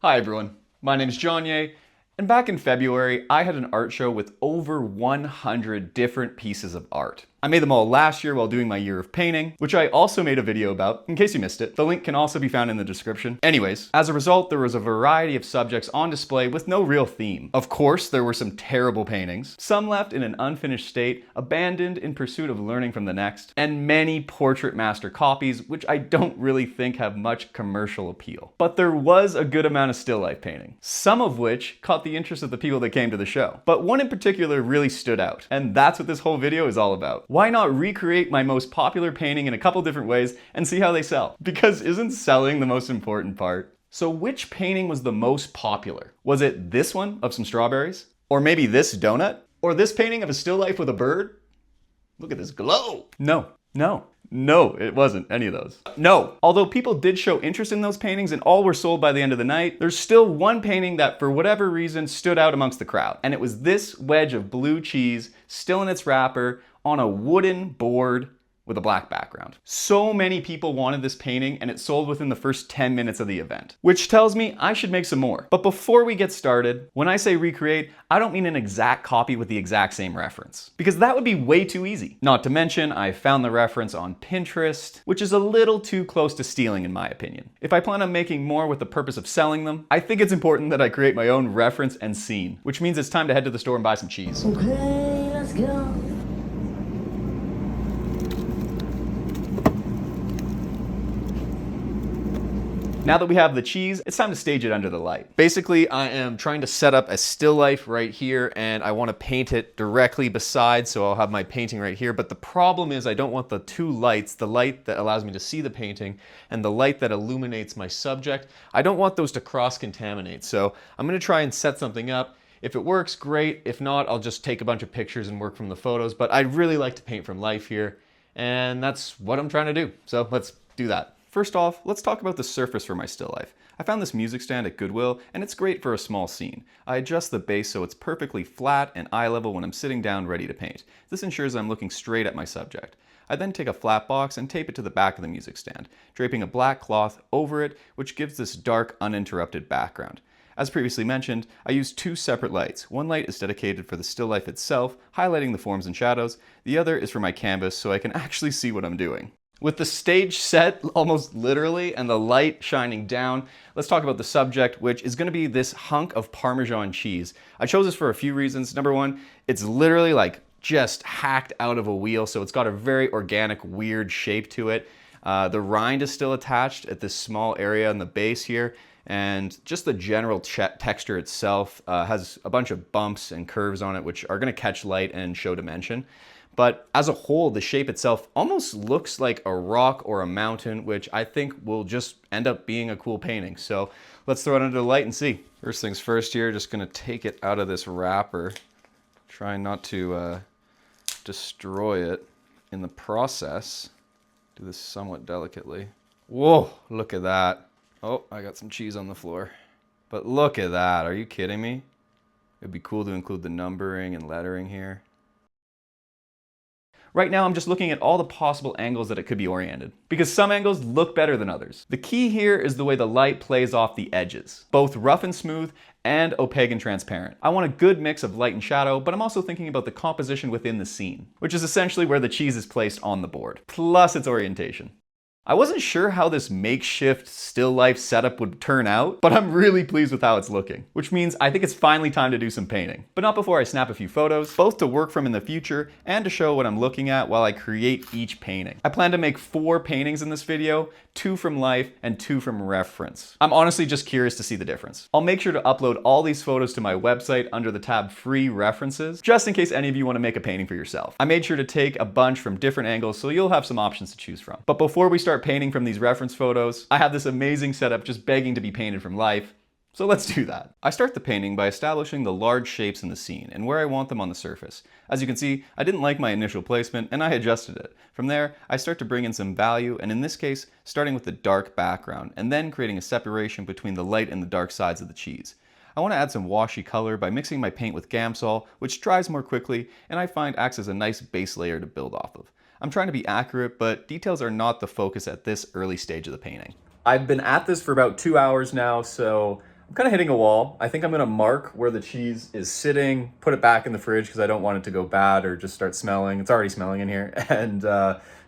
Hi everyone, my name is JohnYAYart, and back in February, I had an art show with over 100 different pieces of art. I made them all last year while doing my year of painting, which I also made a video about, in case you missed it. The link can also be found in the description. Anyways, as a result, there was a variety of subjects on display with no real theme. Of course, there were some terrible paintings, some left in an unfinished state, abandoned in pursuit of learning from the next, and many portrait master copies, which I don't really think have much commercial appeal. But there was a good amount of still life painting, some of which caught the interest of the people that came to the show. But one in particular really stood out, and that's what this whole video is all about. Why not recreate my most popular painting in a couple different ways and see how they sell? Because isn't selling the most important part? So which painting was the most popular? Was it this one of some strawberries? Or maybe this donut? Or this painting of a still life with a bird? Look at this glow. No, it wasn't any of those. No, although people did show interest in those paintings and all were sold by the end of the night, there's still one painting that for whatever reason stood out amongst the crowd. And it was this wedge of blue cheese still in its wrapper on a wooden board with a black background. So many people wanted this painting and it sold within the first 10 minutes of the event, which tells me I should make some more. But before we get started, when I say recreate, I don't mean an exact copy with the exact same reference, because that would be way too easy. Not to mention, I found the reference on Pinterest, which is a little too close to stealing in my opinion. If I plan on making more with the purpose of selling them, I think it's important that I create my own reference and scene, which means it's time to head to the store and buy some cheese. Okay, let's go. Now that we have the cheese, it's time to stage it under the light. Basically, I am trying to set up a still life right here and I want to paint it directly beside, so I'll have my painting right here. But the problem is I don't want the two lights, the light that allows me to see the painting and the light that illuminates my subject. I don't want those to cross-contaminate. So I'm going to try and set something up. If it works, great. If not, I'll just take a bunch of pictures and work from the photos. But I'd really like to paint from life here. And that's what I'm trying to do. So let's do that. First off, let's talk about the surface for my still life. I found this music stand at Goodwill, and it's great for a small scene. I adjust the base so it's perfectly flat and eye level when I'm sitting down ready to paint. This ensures I'm looking straight at my subject. I then take a flat box and tape it to the back of the music stand, draping a black cloth over it, which gives this dark, uninterrupted background. As previously mentioned, I use two separate lights. One light is dedicated for the still life itself, highlighting the forms and shadows. The other is for my canvas so I can actually see what I'm doing. With the stage set almost literally and the light shining down, let's talk about the subject, which is going to be this hunk of Parmesan cheese. I chose this for a few reasons. Number one, it's literally like just hacked out of a wheel, so it's got a very organic, weird shape to it. The rind is still attached at this small area on the base here, and just the general texture itself has a bunch of bumps and curves on it, which are going to catch light and show dimension. But as a whole, the shape itself almost looks like a rock or a mountain, which I think will just end up being a cool painting. So let's throw it under the light and see. First things first here, just gonna take it out of this wrapper. Try not to destroy it in the process. Do this somewhat delicately. Whoa, look at that. Oh, I got some cheese on the floor. But look at that, are you kidding me? It'd be cool to include the numbering and lettering here. Right now, I'm just looking at all the possible angles that it could be oriented, because some angles look better than others. The key here is the way the light plays off the edges, both rough and smooth and opaque and transparent. I want a good mix of light and shadow, but I'm also thinking about the composition within the scene, which is essentially where the cheese is placed on the board, plus its orientation. I wasn't sure how this makeshift still life setup would turn out, but I'm really pleased with how it's looking, which means I think it's finally time to do some painting. But not before I snap a few photos, both to work from in the future and to show what I'm looking at while I create each painting. I plan to make 4 paintings in this video, 2 from life and 2 from reference. I'm honestly just curious to see the difference. I'll make sure to upload all these photos to my website under the tab Free References, just in case any of you want to make a painting for yourself. I made sure to take a bunch from different angles so you'll have some options to choose from. But before we start painting from these reference photos, I have this amazing setup just begging to be painted from life. So let's do that. I start the painting by establishing the large shapes in the scene and where I want them on the surface. As you can see, I didn't like my initial placement and I adjusted it. From there, I start to bring in some value, and in this case, starting with the dark background and then creating a separation between the light and the dark sides of the cheese. I want to add some washy color by mixing my paint with Gamsol, which dries more quickly and I find acts as a nice base layer to build off of. I'm trying to be accurate, but details are not the focus at this early stage of the painting. I've been at this for about 2 hours now, so I'm kind of hitting a wall. I think I'm gonna mark where the cheese is sitting, put it back in the fridge because I don't want it to go bad or just start smelling. It's already smelling in here, and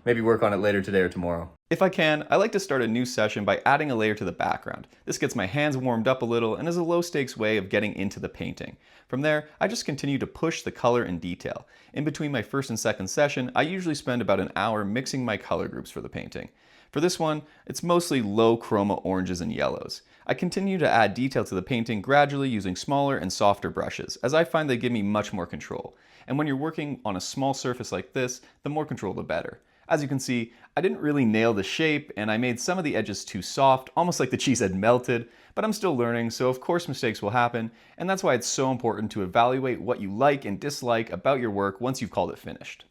maybe work on it later today or tomorrow. If I can, I like to start a new session by adding a layer to the background. This gets my hands warmed up a little and is a low stakes way of getting into the painting. From there, I just continue to push the color and detail. In between my first and second session, I usually spend about an hour mixing my color groups for the painting. For this one, it's mostly low chroma oranges and yellows. I continue to add detail to the painting gradually using smaller and softer brushes, as I find they give me much more control. And when you're working on a small surface like this, the more control the better. As you can see, I didn't really nail the shape, and I made some of the edges too soft, almost like the cheese had melted, but I'm still learning, so of course mistakes will happen, and that's why it's so important to evaluate what you like and dislike about your work once you've called it finished.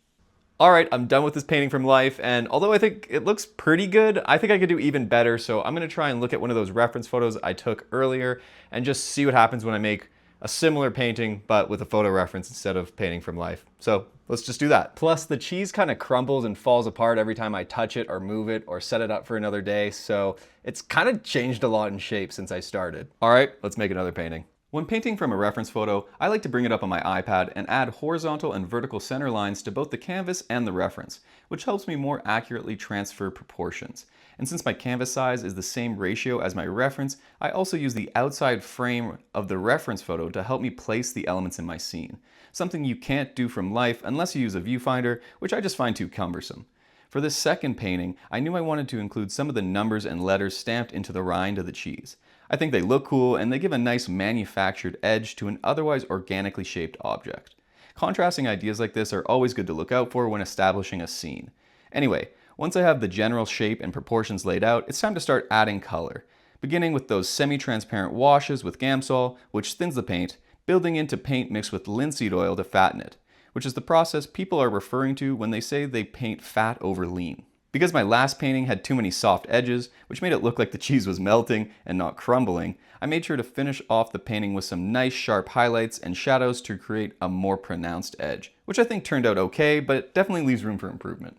Alright, I'm done with this painting from life, and although I think it looks pretty good, I think I could do even better, so I'm going to try and look at one of those reference photos I took earlier and just see what happens when I make a similar painting, but with a photo reference instead of painting from life. So let's just do that. Plus, the cheese kind of crumbles and falls apart every time I touch it or move it or set it up for another day, so it's kind of changed a lot in shape since I started. Alright, let's make another painting. When painting from a reference photo, I like to bring it up on my iPad and add horizontal and vertical center lines to both the canvas and the reference, which helps me more accurately transfer proportions. And since my canvas size is the same ratio as my reference, I also use the outside frame of the reference photo to help me place the elements in my scene. Something you can't do from life unless you use a viewfinder, which I just find too cumbersome. For this second painting, I knew I wanted to include some of the numbers and letters stamped into the rind of the cheese. I think they look cool and they give a nice manufactured edge to an otherwise organically shaped object. Contrasting ideas like this are always good to look out for when establishing a scene. Anyway, once I have the general shape and proportions laid out, it's time to start adding color. Beginning with those semi-transparent washes with Gamsol, which thins the paint, building into paint mixed with linseed oil to fatten it, which is the process people are referring to when they say they paint fat over lean. Because my last painting had too many soft edges, which made it look like the cheese was melting and not crumbling, I made sure to finish off the painting with some nice sharp highlights and shadows to create a more pronounced edge, which I think turned out okay, but it definitely leaves room for improvement.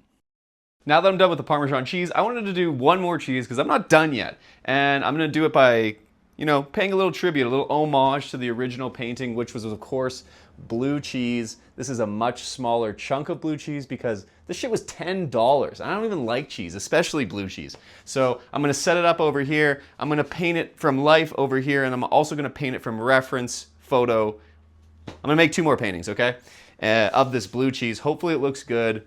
Now that I'm done with the Parmesan cheese, I wanted to do one more cheese because I'm not done yet, and I'm going to do it by paying a little tribute, a little homage to the original painting, which was, of course, blue cheese. This is a much smaller chunk of blue cheese because this shit was $10. I don't even like cheese, especially blue cheese. So I'm gonna set it up over here. I'm gonna paint it from life over here, and I'm also gonna paint it from reference photo. I'm gonna make two more paintings, okay? Of this blue cheese. Hopefully it looks good.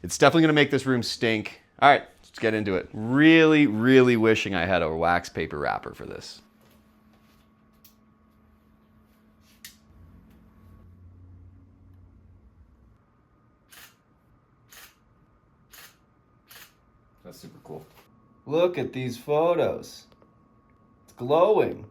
It's definitely gonna make this room stink. All right, let's get into it. Really, really wishing I had a wax paper wrapper for this. That's super cool. Look at these photos. It's glowing.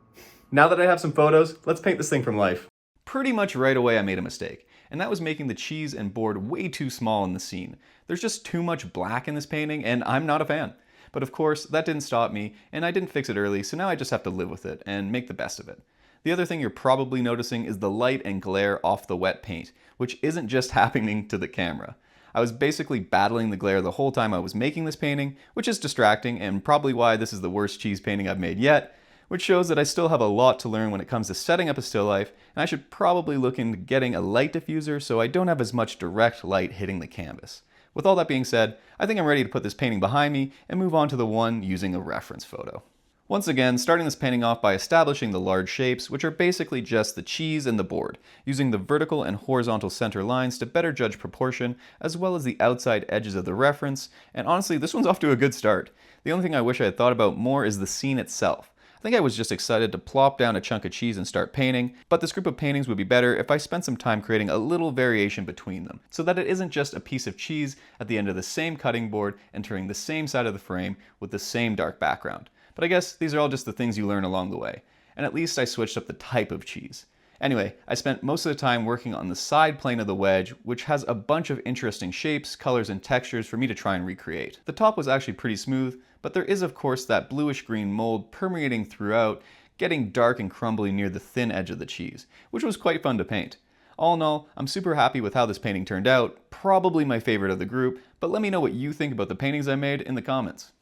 Now that I have some photos, let's paint this thing from life. Pretty much right away I made a mistake, and that was making the cheese and board way too small in the scene. There's just too much black in this painting, and I'm not a fan. But of course, that didn't stop me, and I didn't fix it early, so now I just have to live with it and make the best of it. The other thing you're probably noticing is the light and glare off the wet paint, which isn't just happening to the camera. I was basically battling the glare the whole time I was making this painting, which is distracting and probably why this is the worst cheese painting I've made yet, which shows that I still have a lot to learn when it comes to setting up a still life, and I should probably look into getting a light diffuser so I don't have as much direct light hitting the canvas. With all that being said, I think I'm ready to put this painting behind me and move on to the one using a reference photo. Once again, starting this painting off by establishing the large shapes, which are basically just the cheese and the board, using the vertical and horizontal center lines to better judge proportion, as well as the outside edges of the reference, and honestly, this one's off to a good start. The only thing I wish I had thought about more is the scene itself. I think I was just excited to plop down a chunk of cheese and start painting, but this group of paintings would be better if I spent some time creating a little variation between them, so that it isn't just a piece of cheese at the end of the same cutting board entering the same side of the frame with the same dark background. But I guess these are all just the things you learn along the way. And at least I switched up the type of cheese. Anyway, I spent most of the time working on the side plane of the wedge, which has a bunch of interesting shapes, colors, and textures for me to try and recreate. The top was actually pretty smooth, but there is of course that bluish-green mold permeating throughout, getting dark and crumbly near the thin edge of the cheese, which was quite fun to paint. All in all, I'm super happy with how this painting turned out, probably my favorite of the group, but let me know what you think about the paintings I made in the comments.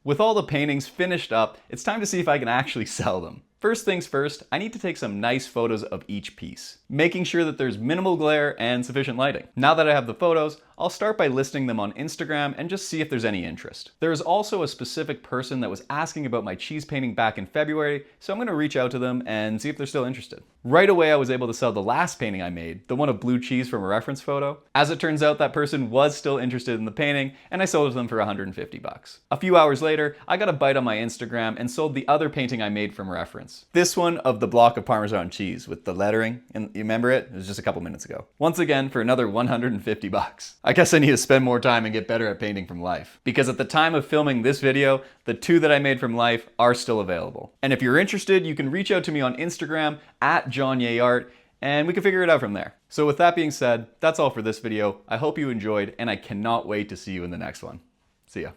With all the paintings finished up, it's time to see if I can actually sell them. First things first, I need to take some nice photos of each piece, making sure that there's minimal glare and sufficient lighting. Now that I have the photos, I'll start by listing them on Instagram and just see if there's any interest. There is also a specific person that was asking about my cheese painting back in February, so I'm going to reach out to them and see if they're still interested. Right away I was able to sell the last painting I made, the one of blue cheese from a reference photo. As it turns out, that person was still interested in the painting and I sold it to them for 150 bucks. A few hours later, I got a bite on my Instagram and sold the other painting I made from reference. This one of the block of Parmesan cheese with the lettering, and you remember it? It was just a couple minutes ago. Once again for another 150 bucks. I guess I need to spend more time and get better at painting from life. Because at the time of filming this video, the two that I made from life are still available. And if you're interested, you can reach out to me on Instagram at JohnYAYart and we can figure it out from there. So with that being said, that's all for this video. I hope you enjoyed and I cannot wait to see you in the next one. See ya.